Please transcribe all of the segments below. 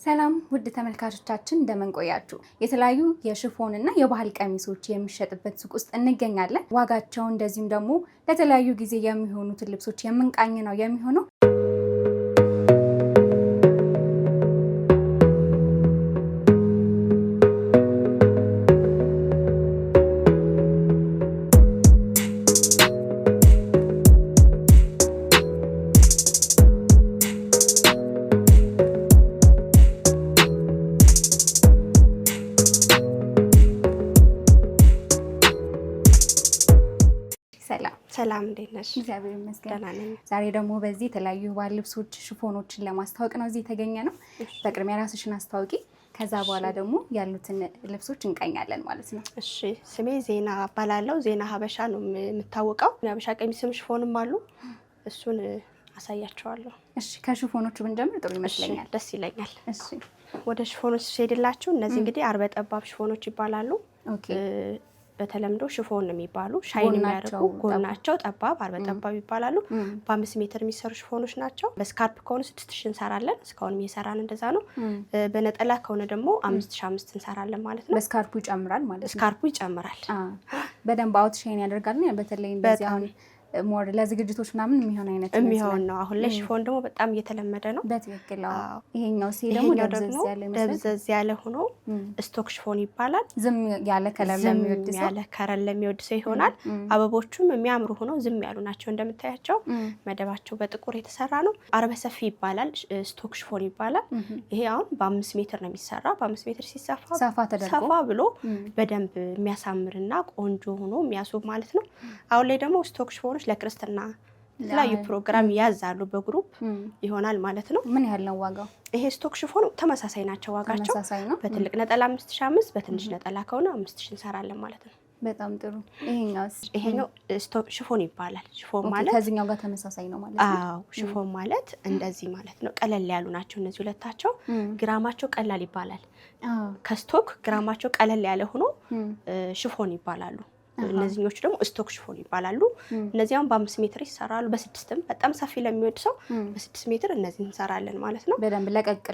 ሰላም ውድ ተመልካቾቻችን እንደምን ቆያችሁ? የተለያዩ የሽፎን እና የባህል ቀሚሶች የሚሸጥበት ሱቅ ውስጥ እንገኛለን። ዋጋቸው እንደዚሁም ደግሞ ለተለያዩ ጊዜ የሚሆኑትን ልብሶች የምንቃኝ ነው የሚሆነው። ሰላም እንዴት ነሽ? እግዚአብሔር ይመስገን ደህና ነኝ። ዛሬ ደግሞ በዚህ የተለያዩ የባህል ልብሶች ሽፎኖችን ለማስተዋወቅ ነው እዚህ የተገኘ ነው። በቅድሚያ ራስሽን አስተዋውቂ፣ ከዛ በኋላ ደግሞ ያሉትን ልብሶች እንቃኛለን ማለት ነው። እሺ፣ ስሜ ዜና እባላለሁ። ዜና ሀበሻ ነው የምታወቀው። የሀበሻ ቀሚስም ሽፎንም አሉ፣ እሱን አሳያቸዋለሁ። እሺ፣ ከሽፎኖቹ ብንጀምር ጥሩ ይመስለኛል። ደስ ይለኛል። እሺ፣ ወደ ሽፎኖች ሄድላችሁ። እነዚህ እንግዲህ አርበ ጠባብ ሽፎኖች ይባላሉ። ኦኬ። በተለምዶ ሽፎን የሚባሉ ሻይን የሚያደርጉ ጎናቸው ጠባብ አርበ ጠባብ ይባላሉ። በ5 ሜትር የሚሰሩ ሽፎኖች ናቸው። በስካርፕ ከሆነ 6000 እንሰራለን። እስካሁን እየሰራን እንደዛ ነው። በነጠላ ከሆነ ደግሞ 5500 እንሰራለን ማለት ነው። በስካርፑ ይጨምራል ማለት ነው። ስካርፑ ይጨምራል። በደንብ አውት ሻይን ያደርጋል። በተለይ እንደዚህ አሁን ሞር ለዝግጅቶች ምናምን የሚሆን አይነት የሚሆን ነው። አሁን ላይ ሽፎን ደግሞ በጣም እየተለመደ ነው። በትክክል። ይሄኛው ደግሞ ደብዘዝ ያለ ሆኖ ስቶክ ሽፎን ይባላል። ዝም ያለ ከለር ለሚወድ ሰው ይሆናል። አበቦቹም የሚያምሩ ሆኖ ዝም ያሉ ናቸው። እንደምታያቸው መደባቸው በጥቁር የተሰራ ነው። አርበ ሰፊ ይባላል። ስቶክ ሽፎን ይባላል። ይሄ አሁን በ5 ሜትር ነው የሚሰራ። በ5 ሜትር ሲሰፋ ሰፋ ብሎ በደንብ የሚያሳምርና ቆንጆ ሆኖ የሚያስውብ ማለት ነው። አሁን ላይ ደግሞ ስቶክ ሽፎኖች ለክርስትና የተለያዩ ፕሮግራም ያዛሉ፣ በግሩፕ ይሆናል ማለት ነው። ምን ያህል ነው ዋጋው? ይሄ ስቶክ ሽፎን ተመሳሳይ ናቸው ዋጋቸው። በትልቅ ነጠላ 5000፣ በትንሽ ነጠላ ከሆነ 5000 እንሰራለን ማለት ነው። በጣም ጥሩ። ይሄኛው ስቶክ ሽፎን ይባላል። ሽፎን ማለት ከዚህኛው ጋር ተመሳሳይ ነው ማለት ነው። አዎ፣ ሽፎን ማለት እንደዚህ ማለት ነው። ቀለል ያሉ ናቸው እነዚህ ሁለታቸው። ግራማቸው ቀላል ይባላል። ከስቶክ ግራማቸው ቀለል ያለ ሆኖ ሽፎን ይባላሉ። እነዚህኞቹ ደግሞ ስቶክ ሽፎን ይባላሉ። እነዚህ አሁን በ5 ሜትር ይሰራሉ። በ6ም በጣም ሰፊ ለሚወድ ሰው በ6 ሜትር እነዚህ እንሰራለን ማለት ነው። በደንብ ለቀቅ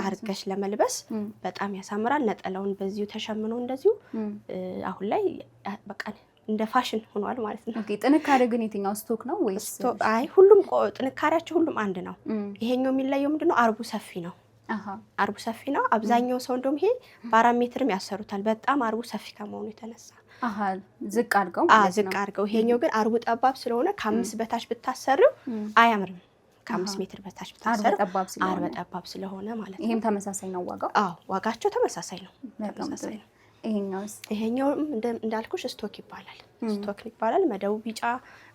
አድርገሽ ለመልበስ በጣም ያሳምራል። ነጠላውን በዚሁ ተሸምኖ እንደዚሁ አሁን ላይ በቃ እንደ ፋሽን ሆኗል ማለት ነው። ኦኬ። ጥንካሬ ግን የትኛው ስቶክ ነው ወይስ? አይ ሁሉም ጥንካሬያቸው ሁሉም አንድ ነው። ይሄኛው የሚለየው ምንድነው? አርቡ ሰፊ ነው። አርቡ ሰፊ ነው። አብዛኛው ሰው እንደውም ይሄ በ4 ሜትርም ያሰሩታል። በጣም አርቡ ሰፊ ከመሆኑ የተነሳ ዝቅ አድርገው። ይሄኛው ግን አርቡ ጠባብ ስለሆነ ከ5 በታች ብታሰሪው አያምርም። ከ5 ሜትር በታች ብታሰሪው አርበ ጠባብ ስለሆነ ማለት ነው። ይሄም ተመሳሳይ ነው ዋጋው? አዎ፣ ዋጋቸው ተመሳሳይ ነው። ይሄኛው እንዳልኩሽ ስቶክ ይባላል። ስቶክ ይባላል። መደቡ ቢጫ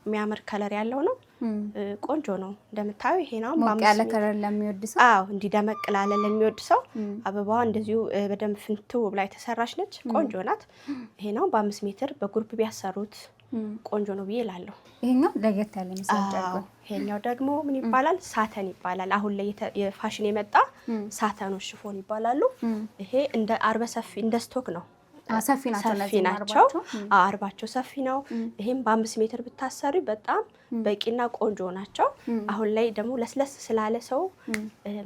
የሚያምር ከለር ያለው ነው። ቆንጆ ነው። እንደምታዩ ይሄ ነው ሞቅ ያለ ከለር ለሚወድ ሰው። አዎ፣ እንዲደመቅ ላለ ለሚወድ ሰው አበባዋ እንደዚሁ በደንብ ፍንትው ብላ የተሰራች ነች። ቆንጆ ናት። ይሄ ነው በ5 ሜትር በግሩፕ ቢያሰሩት ቆንጆ ነው ብዬ እላለሁ። ይሄኛው ለየት ያለ መሰለኝ። ይሄኛው ደግሞ ምን ይባላል? ሳተን ይባላል። አሁን ላይ የፋሽን የመጣ ሳተኖች ሽፎን ይባላሉ። ይሄ እንደ አርበ ሰፊ እንደ ስቶክ ነው። ሰፊ ናቸው። አርባቸው ሰፊ ነው። ይሄም በ5 ሜትር ብታሰሪ በጣም በቂና ቆንጆ ናቸው። አሁን ላይ ደግሞ ለስለስ ስላለ ሰው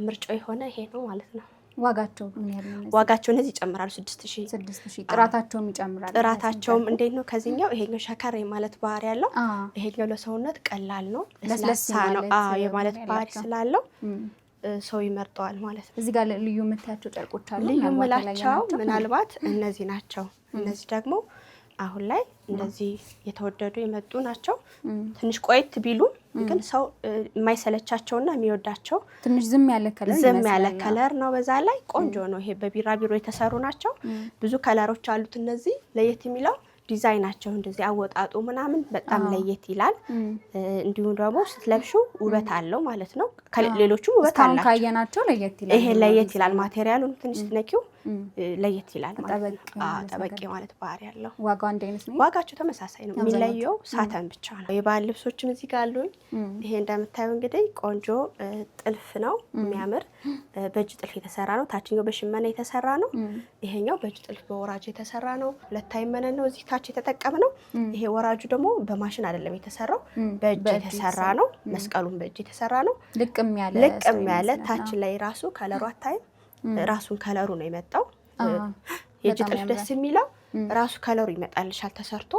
ምርጫው የሆነ ይሄ ነው ማለት ነው። ዋጋቸው እነዚህ ይጨምራሉ። 6000። ጥራታቸውም ይጨምራል። ጥራታቸውም እንዴት ነው? ከዚህኛው ይሄኛው ሸከር የማለት ባህሪ ያለው፣ ይሄኛው ለሰውነት ቀላል ነው፣ ለስለስ ነው የማለት ባህሪ ስላለው ሰው ይመርጠዋል ማለት ነው። እዚህ ጋር ልዩ የምታያቸው ጨርቆች አሉ። ልዩ የምላቸው ምናልባት እነዚህ ናቸው። እነዚህ ደግሞ አሁን ላይ እንደዚህ የተወደዱ የመጡ ናቸው። ትንሽ ቆየት ቢሉ ግን ሰው የማይሰለቻቸውና የሚወዳቸው ትንሽ ዝም ያለ ከለር ነው። በዛ ላይ ቆንጆ ነው። ይሄ በቢራቢሮ የተሰሩ ናቸው። ብዙ ከለሮች አሉት። እነዚህ ለየት የሚለው ዲዛይናቸው እንደዚህ አወጣጡ ምናምን በጣም ለየት ይላል። እንዲሁም ደግሞ ስትለብሹ ውበት አለው ማለት ነው። ሌሎቹም ውበት አላቸው። ካየናቸው ለየት ይላል። ይሄ ለየት ይላል። ማቴሪያሉን ትንሽ ስትነኪው ለየት ይላል ማለት ነው። ጠበቂ ማለት ባህሪ ያለው። ዋጋው አንድ አይነት ነው። ዋጋቸው ተመሳሳይ ነው። የሚለየው ሳተን ብቻ ነው። የባህል ልብሶችም እዚህ ጋር አሉኝ። ይሄ እንደምታዩ እንግዲህ ቆንጆ ጥልፍ ነው። የሚያምር በእጅ ጥልፍ የተሰራ ነው። ታችኛው በሽመና የተሰራ ነው። ይሄኛው በእጅ ጥልፍ በወራጅ የተሰራ ነው። ሁለት አይመነን ነው እዚህ ታች የተጠቀምነው። ይሄ ወራጁ ደግሞ በማሽን አይደለም የተሰራው፣ በእጅ የተሰራ ነው። መስቀሉን በእጅ የተሰራ ነው። ልቅም ያለ ታች ላይ ራሱ ከለሩ አታይም። ራሱን ከለሩ ነው የመጣው። የእጅ ጥልፍ ደስ የሚለው ራሱ ከለሩ ይመጣልሻል ተሰርቶ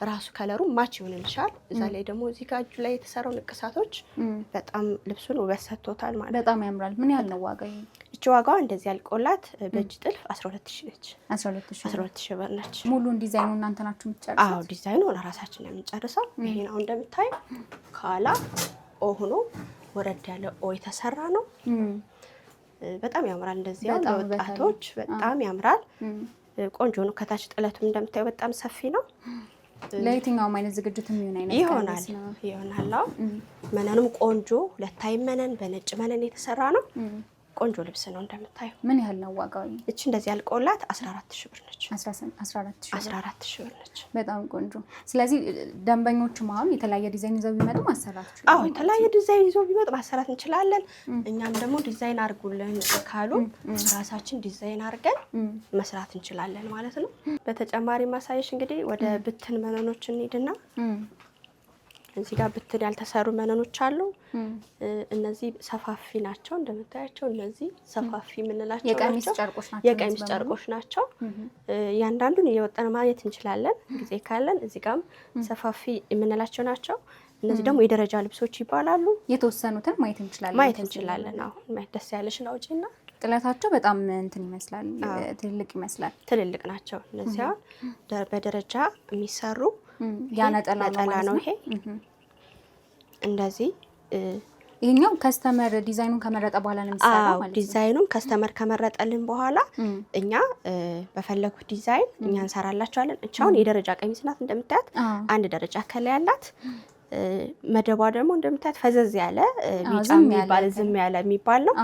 ራሱ ከለሩ ማች ይሆንልሻል። እዛ ላይ ደግሞ እዚህ ጋር እጁ ላይ የተሰራው ንቅሳቶች በጣም ልብሱን ውበት ሰጥቶታል ማለት ነው። በጣም ያምራል። ምን ያህል ነው ዋጋው? እቺ ዋጋዋ እንደዚህ ያልቆላት በእጅ ጥልፍ 12000 ነች። 12000 ብር ነች። ሙሉን ዲዛይኑ እናንተ ናችሁ የምትጨርሱት? አዎ ዲዛይኑ ራሳችን ነው የምንጨርሰው። ይሄ ነው እንደምታይ ከኋላ ኦ ሆኖ ወረድ ያለ ኦ የተሰራ ነው። በጣም ያምራል። እንደዚህ ያው ለወጣቶች በጣም ያምራል። ቆንጆ ነው። ከታች ጥለቱም እንደምታዩ በጣም ሰፊ ነው። ለየትኛውም አይነት ዝግጅት የሚሆን አይነት ይሆናል። መነኑም ቆንጆ ሁለታይ መነን በነጭ መነን የተሰራ ነው። ቆንጆ ልብስ ነው እንደምታዩ። ምን ያህል ነው ዋጋው? እቺ እንደዚህ ያልቆላት 14000 ብር ነች። 14000 ብር ነች። በጣም ቆንጆ። ስለዚህ ደንበኞችም አሁን የተለያየ ዲዛይን ይዘው ቢመጡ ማሰራት ይችላሉ? አዎ የተለያየ ዲዛይን ይዘው ቢመጡ ማሰራት እንችላለን። እኛም ደግሞ ዲዛይን አድርጉልን ካሉ ራሳችን ዲዛይን አድርገን መስራት እንችላለን ማለት ነው። በተጨማሪ ማሳየሽ እንግዲህ ወደ ብትን መነኖች እንሂድና እዚህ ጋር ብትን ያልተሰሩ መነኖች አሉ። እነዚህ ሰፋፊ ናቸው እንደምታያቸው። እነዚህ ሰፋፊ የምንላቸው የቀሚስ ጨርቆች ናቸው። የቀሚስ ጨርቆች ናቸው። እያንዳንዱን እየወጣን ማየት እንችላለን ጊዜ ካለን። እዚህ ጋርም ሰፋፊ የምንላቸው ናቸው። እነዚህ ደግሞ የደረጃ ልብሶች ይባላሉ። የተወሰኑትን ማየት እንችላለን። አሁን ማየት ደስ ያለሽን አውጪና። ጥለታቸው በጣም እንትን ይመስላል፣ ትልልቅ ይመስላል። ትልልቅ ናቸው። እነዚህ አሁን በደረጃ የሚሰሩ ያነጠላ ነው። ይሄ እንደዚህ ይሄኛው ከስተመር ዲዛይኑን ከመረጠ በኋላ ነው የሚሰራው ማለት ነው። ዲዛይኑን ከስተመር ከመረጠልን በኋላ እኛ በፈለጉት ዲዛይን እኛ እንሰራላቸዋለን። እቺ አሁን የደረጃ ቀሚስ ናት እንደምታያት። አንድ ደረጃ ከላይ ያላት መደቧ ደግሞ እንደምታያት ፈዘዝ ያለ ቢጫ የሚባል ዝም ያለ የሚባል ነው።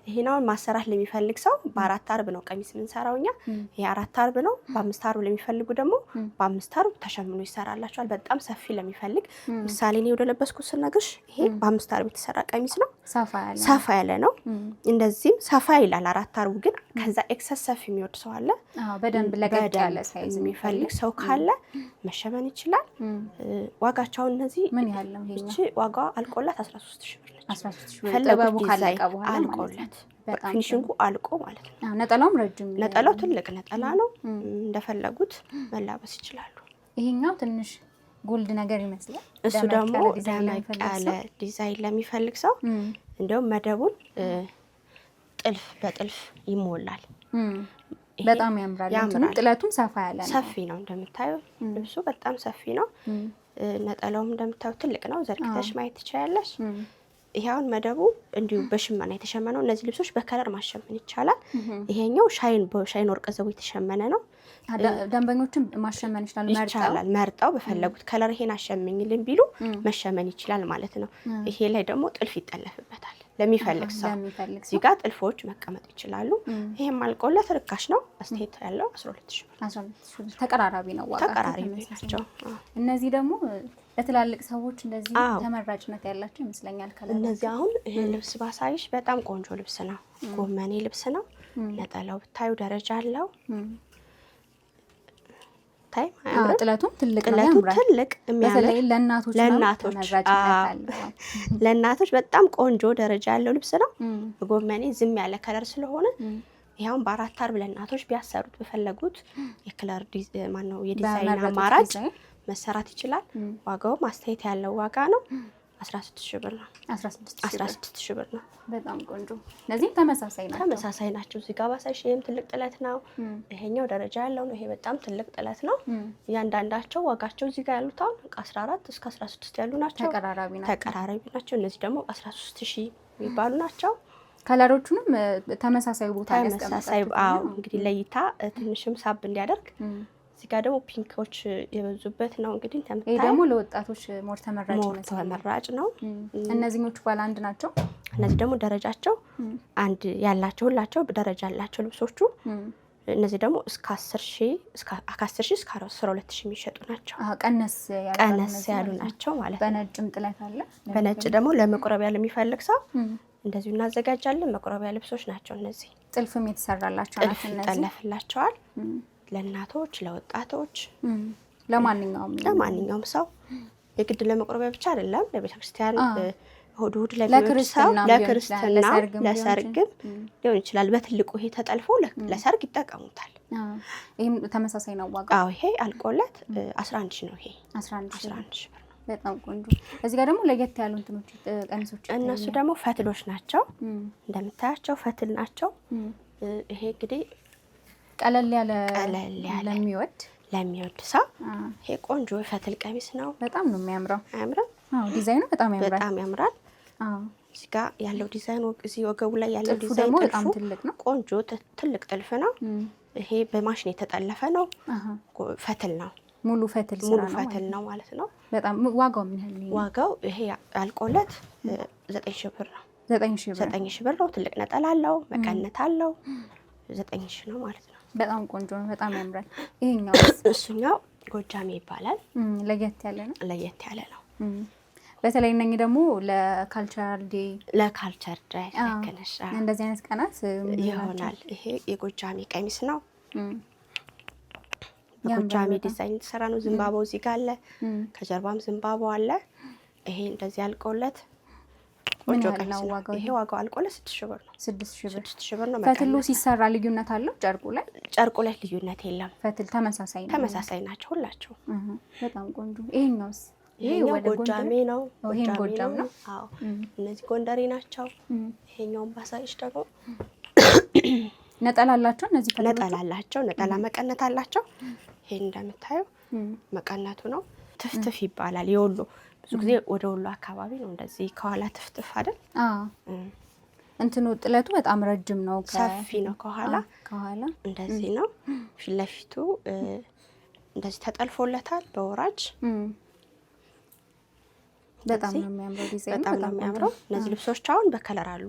ይሄናውን ማሰራት ለሚፈልግ ሰው በ4 አርብ ነው ቀሚስ የምንሰራው እኛ። ይሄ 4 አርብ ነው። በ5 አርብ ለሚፈልጉ ደግሞ በ5 አርብ ተሸምኖ ይሰራላቸዋል። በጣም ሰፊ ለሚፈልግ ምሳሌ ነው ወደ ለበስኩት ስነግርሽ ይሄ በ5 አርብ የተሰራ ቀሚስ ነው። ሰፋ ያለ ነው። እንደዚህም ሰፋ ይላል 4 አርቡ ግን ከዛ ኤክሰስ ሰፊ የሚወድ ሰው አለ። በደንብ ለገድ ያለ ሳይዝ የሚፈልግ ሰው ካለ መሸመን ይችላል። ዋጋቸው እነዚህ ምን ያህል ነው? እቺ ዋጋዋ አልቆላት 13000 ብር ነች። 13000 ብር ጥበቡ ካለቀ በኋላ አልቆላት ፊኒሺንጉ አልቆ ማለት ነው። ነጠላውም ረጅም ነጠላው ትልቅ ነጠላ ነው። እንደፈለጉት መላበስ ይችላሉ። ይሄኛው ትንሽ ጎልድ ነገር ይመስላል። እሱ ደግሞ ደመቅ ያለ ዲዛይን ለሚፈልግ ሰው እንደውም መደቡን ጥልፍ በጥልፍ ይሞላል። በጣም ያምራል። ጥለቱም ሰፋ ያለ ነው። ሰፊ ነው እንደምታየው ልብሱ በጣም ሰፊ ነው። ነጠላውም እንደምታየው ትልቅ ነው። ዘርግተሽ ማየት ትችያለሽ። ይሄውን መደቡ እንዲሁ በሽመና የተሸመነው። እነዚህ ልብሶች በከለር ማሸመን ይቻላል። ይሄኛው በሻይን ወርቅ ዘቦ የተሸመነ ነው። ደንበኞችን ማሸመን ይችላል። መርጠው በፈለጉት ከለር ይሄን አሸመኝልን ቢሉ መሸመን ይችላል ማለት ነው። ይሄ ላይ ደግሞ ጥልፍ ይጠለፍበታል ለሚፈልግ ሰው። እዚህ ጋር ጥልፎች መቀመጥ ይችላሉ። ይሄም አልቆለት ርካሽ ነው። አስተያየት ያለው 12000 ብር። ተቀራራቢ ነው ዋጋ። ተቀራራቢ ናቸው። እነዚህ ደግሞ ለትላልቅ ሰዎች እንደዚህ ተመራጭነት ያላቸው ይመስለኛል። እነዚህ አሁን ይሄ ልብስ ባሳይሽ በጣም ቆንጆ ልብስ ነው። ጎመኔ ልብስ ነው። ነጠላው ብታዩ ደረጃ አለው። ጥለቱም ትልቅ የሚያምር ለእናቶች በጣም ቆንጆ ደረጃ ያለው ልብስ ነው። ጎመኔ ዝም ያለ ከለር ስለሆነ ይሄውን በ4 አርብ ለእናቶች ቢያሰሩት በፈለጉት የከለር የዲዛይን አማራጭ መሰራት ይችላል። ዋጋውም አስተያየት ያለው ዋጋ ነው። 16000 ብር ነው። 16000 ብር ነው። በጣም ቆንጆ። እነዚህ ተመሳሳይ ናቸው። እዚህ ጋር ባሳይሽ ይሄም ትልቅ ጥለት ነው። ይሄኛው ደረጃ ያለው ነው። ይሄ በጣም ትልቅ ጥለት ነው። እያንዳንዳቸው ዋጋቸው እዚህ ጋር ያሉት አሁን 14 እስከ 16 ያሉ ናቸው። ተቀራራቢ ናቸው። እነዚህ ደግሞ 13000 የሚባሉ ናቸው። ከለሮቹንም ተመሳሳይ ቦታ ያስቀምጣሉ። አዎ እንግዲህ ለይታ ትንሽም ሳብ እንዲያደርግ። እዚህ ጋር ደግሞ ፒንኮች የበዙበት ነው። እንግዲህ ተመጣጣኝ ይሄ ደግሞ ለወጣቶች ሞር ተመራጭ ነው። እነዚህኞቹ ባለ አንድ ናቸው። እነዚህ ደግሞ ደረጃቸው አንድ ያላቸው ሁላቸው ደረጃ ያላቸው ልብሶቹ። እነዚህ ደግሞ እስከ 10000 እስከ 12000 የሚሸጡ ናቸው። ቀነስ ያሉ ናቸው ማለት ነው። በነጭም ጥለት አለ። በነጭ ደግሞ ለመቁረቢያ ለሚፈልግ ሰው እንደዚሁ እናዘጋጃለን። መቁረቢያ ልብሶች ናቸው እነዚህ። ጥልፍም የተሰራላቸው ናቸው። እነዚህ ይጠለፍላቸዋል። ለእናቶች፣ ለወጣቶች፣ ለማንኛውም ሰው የግድ ለመቁረቢያ ብቻ አይደለም። ለቤተክርስቲያን እሑድ ለሚወድ ሰው ለክርስትና ለሰርግም ሊሆን ይችላል። በትልቁ ይሄ ተጠልፎ ለሰርግ ይጠቀሙታል። ይሄም ተመሳሳይ ነው ዋጋ? አዎ ይሄ አልቆለት 11 ሺህ ነው። ይሄ 11 ሺህ ብር ነው። በጣም ቆንጆ። እዚህ ጋር ደግሞ ለየት ያሉ እንትኖች ቀሚሶች፣ እነሱ ደግሞ ፈትሎች ናቸው። እንደምታያቸው ፈትል ናቸው። ይሄ እንግዲህ ቀለል ያለ ለሚወድ ሰው ይሄ ቆንጆ የፈትል ቀሚስ ነው። በጣም ነው የሚያምረው። አያምርም? አዎ ዲዛይኑ በጣም ያምራል። በጣም ያምራል። አዎ እዚህ ጋር ያለው ዲዛይን እዚህ ወገቡ ላይ ያለው ዲዛይን በጣም ትልቅ ነው። ቆንጆ ትልቅ ጥልፍ ነው። ይሄ በማሽን የተጠለፈ ነው። ፈትል ነው። ሙሉ ፈትል ነው ማለት ነው። በጣም ዋጋው ምን ያህል ነው? ዋጋው ይሄ አልቆለት 9 ሺህ ብር ነው። 9 ሺህ ብር ነው። ትልቅ ነጠላ አለው፣ መቀነት አለው። 9 ሺህ ነው ማለት ነው። በጣም ቆንጆ ነው። በጣም ያምራል። ይሄኛው እሱኛው ጎጃሜ ይባላል። ለየት ያለ ነው። ለየት ያለ ነው። በተለይ እነኚህ ደግሞ ለካልቸር ዴይ ለከነሻ እንደዚህ አይነት ቀናት ይሆናል። ይሄ የጎጃሜ ቀሚስ ነው። በጎጃሜ ዲዛይን የተሰራ ነው። ዝምባባው እዚህ ጋር አለ፣ ከጀርባም ዝምባባው አለ። ይሄ እንደዚህ አልቆለት ቆንጆ ቀሚስ ነው። ይሄ ዋጋው አልቆለት 6 ሺህ ብር ነው። 6 ሺህ ብር ነው። ፈትሉ ሲሰራ ልዩነት አለው? ጨርቁ ላይ ልዩነት የለም። ፈትል ተመሳሳይ ናቸው ሁላቸው። በጣም ቆንጆ። ይሄኛውስ? ይሄኛው ጎጃሜ ነው። ይሄም ጎጃም ነው። አዎ እነዚህ ጎንደሬ ናቸው። ይሄኛውን ባሳይሽ ደግሞ ነጠላ አላቸው። እነዚህ ነጠላ አላቸው። ነጠላ መቀነት አላቸው። ይሄን እንደምታዩ መቀነቱ ነው። ትፍትፍ ይባላል። የወሎ ብዙ ጊዜ ወደ ወሎ አካባቢ ነው እንደዚህ ከኋላ ትፍትፍ አይደል? እንትኑ ጥለቱ በጣም ረጅም ነው፣ ሰፊ ነው። ከኋላ እንደዚህ ነው። ፊት ለፊቱ እንደዚህ ተጠልፎለታል በወራጅ። በጣም ነው የሚያምረው ዲዛይኑ። በጣም ነው የሚያምረው። እነዚህ ልብሶች አሁን በከለር አሉ።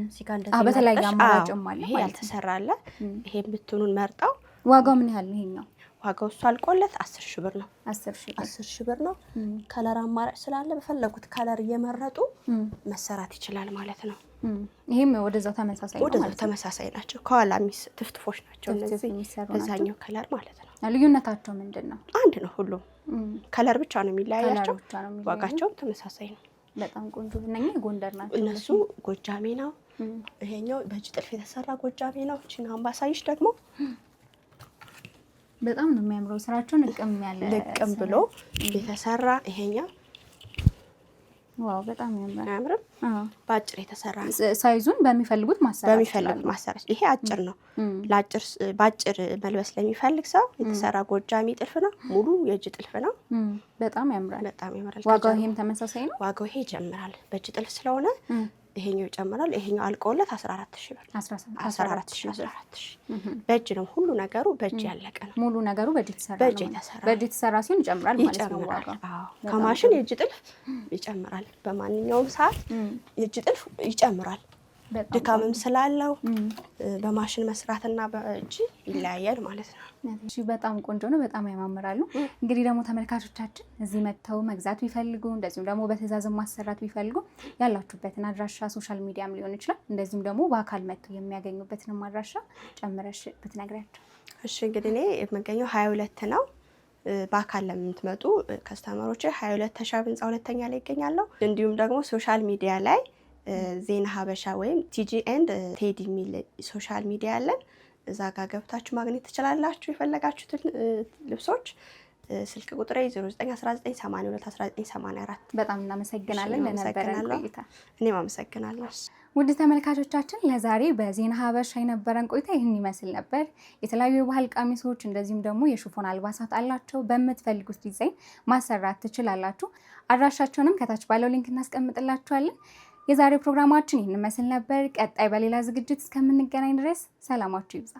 እዚህ ጋር እንደዚህ በተለያየ አማራጭም አለ። ይሄ ያልተሰራ አለ። ይሄ ብትኑን መርጠው። ዋጋው ምን ያህል ነው ይሄኛው? ዋጋው እሱ አልቆለት 10 ሺህ ብር ነው። 10 ሺህ ብር ነው። ከለር አማራጭ ስላለ በፈለጉት ከለር እየመረጡ መሰራት ይችላል ማለት ነው። ይሄም ወደዛው ተመሳሳይ ናቸው። ከኋላ ትፍትፎች ናቸው እነዚህ በዛኛው ከለር ማለት ነው። ልዩነታቸው ምንድን ነው? አንድ ነው። ሁሉም ከለር ብቻ ነው የሚለያያቸው። ዋጋቸውም ተመሳሳይ ነው። በጣም ቆንጆ። እነኛ ጎንደር ናቸው። እነሱ ጎጃሜ ነው። ይሄኛው በእጅ ጥልፍ የተሰራ ጎጃሜ ነው። እቺን አምባሳይሽ ደግሞ በጣም ነው የሚያምረው። ስራቸው ልቅም ብሎ የተሰራ ይሄኛው ዋው በጣም ያምራል። በአጭር የተሰራ ሳይዙን በሚፈልጉት ማሰራት ይሄ አጭር ነው። በአጭር መልበስ ለሚፈልግ ሰው የተሰራ ጎጃሜ ጥልፍ ነው። ሙሉ የእጅ ጥልፍ ነው። በጣም ያምራል። ያምራል። ዋጋው ይሄም ተመሳሳይ ነው። ዋጋው ይሄ ይጀምራል። በእጅ ጥልፍ ስለሆነ ይሄኛው ይጨምራል። ይሄኛው አልቆለት 14 ሺህ ብር 14 ሺህ በእጅ ነው። ሁሉ ነገሩ በእጅ ያለቀ ነው። ሙሉ ነገሩ በእጅ የተሰራ ሲሆን ይጨምራል ማለት ነው ዋጋው። ከማሽን የእጅ ጥልፍ ይጨምራል። በማንኛውም ሰዓት የእጅ ጥልፍ ይጨምራል። ድካምም ስላለው በማሽን መስራትና በእጅ ይለያያል ማለት ነው። እሺ በጣም ቆንጆ ነው። በጣም ያማምራሉ። እንግዲህ ደግሞ ተመልካቾቻችን እዚህ መጥተው መግዛት ቢፈልጉ እንደዚሁም ደግሞ በትዕዛዝ ማሰራት ቢፈልጉ ያላችሁበትን አድራሻ ሶሻል ሚዲያም ሊሆን ይችላል፣ እንደዚሁም ደግሞ በአካል መጥተው የሚያገኙበትን አድራሻ ጨምረሽ ብትነግሪያቸው። እሺ እንግዲህ እኔ የምገኘው 22 ነው። በአካል ለምትመጡ ከስተመሮቼ 22 ተሻብ ህንፃ ሁለተኛ ላይ ይገኛለሁ። እንዲሁም ደግሞ ሶሻል ሚዲያ ላይ ዜና ሀበሻ ወይም ቲጂ ኤንድ ቴዲ የሚል ሶሻል ሚዲያ አለን። እዛ ጋር ገብታችሁ ማግኘት ትችላላችሁ የፈለጋችሁትን ልብሶች። ስልክ ቁጥሬ 0919821984። በጣም እናመሰግናለን ለነበረን ቆይታ። እኔም አመሰግናለሁ። ውድ ተመልካቾቻችን ለዛሬ በዜና ሀበሻ የነበረን ቆይታ ይህን ይመስል ነበር። የተለያዩ የባህል ቀሚሶች እንደዚሁም ደግሞ የሽፎን አልባሳት አላቸው። በምትፈልጉት ዲዛይን ማሰራት ትችላላችሁ። አድራሻቸውንም ከታች ባለው ሊንክ እናስቀምጥላችኋለን። የዛሬው ፕሮግራማችን ይህን ይመስል ነበር። ቀጣይ በሌላ ዝግጅት እስከምንገናኝ ድረስ ሰላማችሁ ይብዛ።